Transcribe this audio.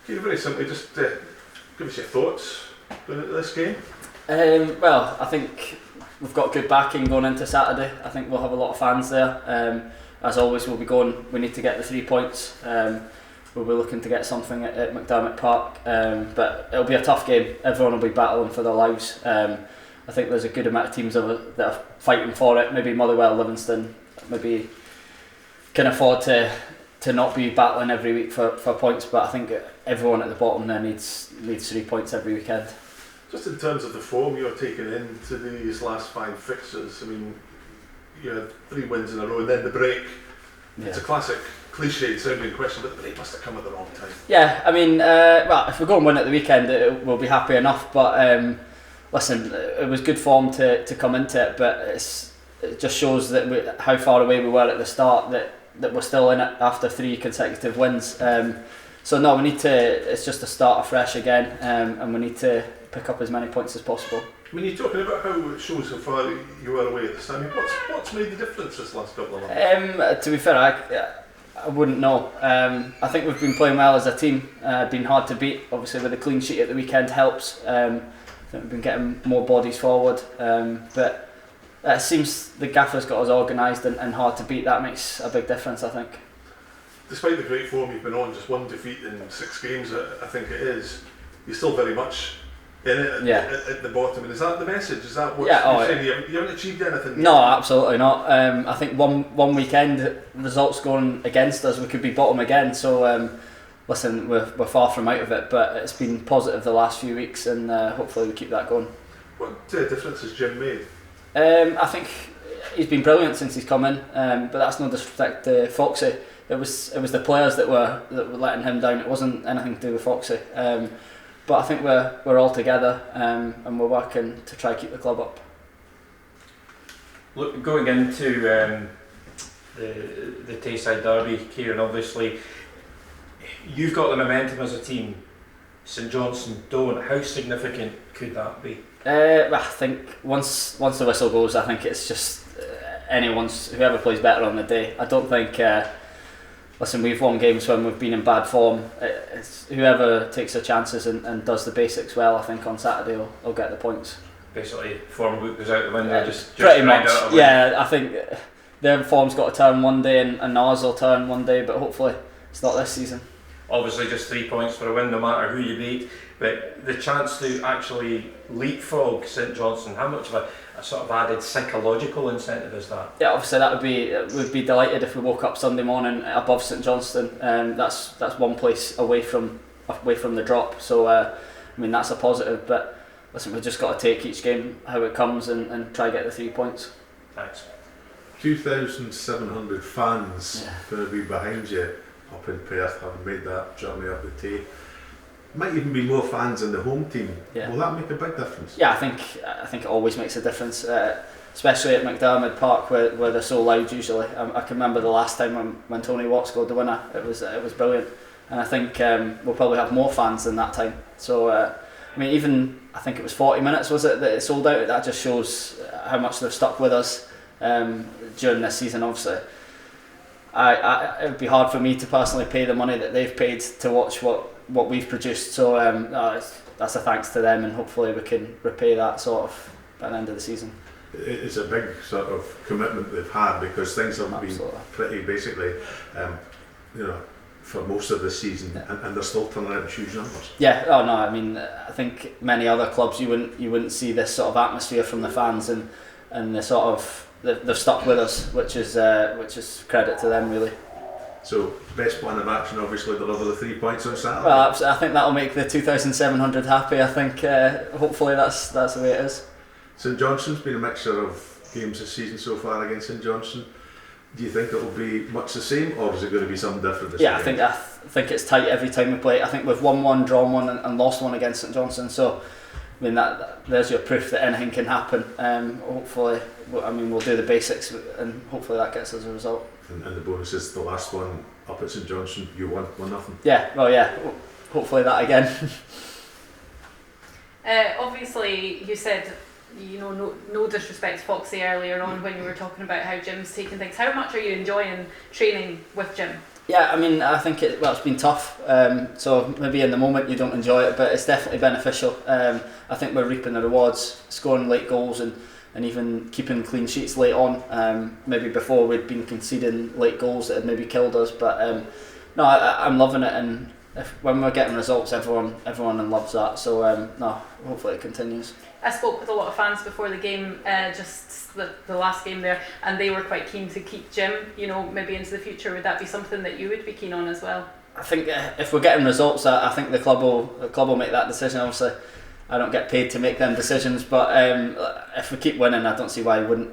Kieran, very simply, just give us your thoughts going into this game. Well, I think we've got good backing going into Saturday. I think we'll have a lot of fans there. As always, we'll be going. We need to get the 3 points. We'll be looking to get something at McDiarmid Park, but it'll be a tough game. Everyone will be battling for their lives. I think there's a good amount of teams that are fighting for it. Maybe Motherwell, Livingston, maybe can afford to not be battling every week for points, but I think everyone at the bottom there needs 3 points every weekend. Just in terms of the form you're taking into these last 5 fixtures, I mean, you had 3 wins in a row and then the break. Yeah. It's a classic cliche sounding question, but the break must have come at the wrong time. Yeah, I mean, well, if we go and win at the weekend, we'll be happy enough, but listen, it was good form to come into it, but it just shows that how far away we were at the start, that we're still in it after 3 consecutive wins. So no, we need to. It's just to start afresh again, and we need to pick up as many points as possible. I mean, you're talking about how it shows how far you were away at the time. What's made the difference this last couple of months? To be fair, I wouldn't know. I think we've been playing well as a team. Been hard to beat. Obviously, with a clean sheet at the weekend helps. I think we've been getting more bodies forward, but it seems the gaffer's got us organised and hard to beat. That makes a big difference, I think. Despite the great form you've been on, just 1 defeat in 6 games, I think it is, you're still very much in it at the bottom. And is that the message? Is that what you're saying? You haven't achieved anything yet? No, absolutely not. I think one weekend, results going against us, we could be bottom again. So listen, we're far from out of it, but it's been positive the last few weeks, and hopefully we keep that going. What difference has Jim made? I think he's been brilliant since he's come in, but that's no disrespect to Foxy. It was the players that were letting him down. It wasn't anything to do with Foxy. But I think we're all together, and we're working to try to keep the club up. Look, going into the Tayside derby, Kieran, obviously you've got the momentum as a team. St Johnstone don't. How significant could that be? I think once the whistle goes, I think it's just whoever plays better on the day. I don't think. Listen, we've won games when we've been in bad form. It's whoever takes their chances and does the basics well, I think on Saturday will get the points. Basically, form book goes out the window. Just pretty much. Yeah, I think their form's got to turn one day and ours will turn one day, but hopefully it's not this season. Obviously, just 3 points for a win, no matter who you beat. But the chance to actually leapfrog St Johnstone, how much of a sort of added psychological incentive is that? Yeah, obviously we'd be delighted if we woke up Sunday morning above St Johnstone. That's one place away from the drop. So I mean that's a positive. But listen, we've just got to take each game how it comes and try to get the 3 points. Thanks. 2,700 fans going to be behind you up in Perth, having made that journey up the Tay. Might even be more fans in the home team. Yeah. Will that make a big difference? Yeah, I think it always makes a difference, especially at McDiarmid Park where they're so loud usually. I can remember the last time when Tony Watt scored the winner. It was brilliant, and I think we'll probably have more fans than that time. So I mean, even I think it was 40 minutes was it that it sold out. That just shows how much they've stuck with us during this season. Obviously, it would be hard for me to personally pay the money that they've paid to watch what we've produced, so that's a thanks to them, and hopefully we can repay that sort of by the end of the season. It's a big sort of commitment they've had, because things have been pretty basically for most of the season, and they're still turning out huge numbers. Yeah, no, I mean I think many other clubs you wouldn't see this sort of atmosphere from the fans, and the sort of they've stuck with us, which is credit to them really. So, best plan of action, obviously, deliver the 3 points on Saturday. Well, I think that'll make the 2,700 happy. I think hopefully that's the way it is. St Johnstone's been a mixture of games this season so far against St Johnstone. Do you think it'll be much the same, or is it going to be something different this I think it's tight every time we play. I think we've won one, drawn one, and lost one against St Johnstone. So, I mean there's your proof that anything can happen. Hopefully, we'll do the basics, and hopefully that gets us a result. And the bonus is the last one up at St Johnstone, you won 1-0. Yeah, well, yeah, hopefully that again. Obviously, you said, no disrespect to Foxy earlier on when you were talking about how Jim's taking things. How much are you enjoying training with Jim? Yeah, I mean, I think it's been tough. So maybe in the moment you don't enjoy it, but it's definitely beneficial. I think we're reaping the rewards, scoring late goals and even keeping clean sheets late on. Maybe before we'd been conceding late goals that had maybe killed us, but no, I'm loving it. And when we're getting results, everyone loves that. So no, hopefully it continues. I spoke with a lot of fans before the game, just the last game there, and they were quite keen to keep Jim, maybe into the future. Would that be something that you would be keen on as well? I think if we're getting results, I think the club will make that decision. Obviously, I don't get paid to make them decisions, but if we keep winning, I don't see why we wouldn't.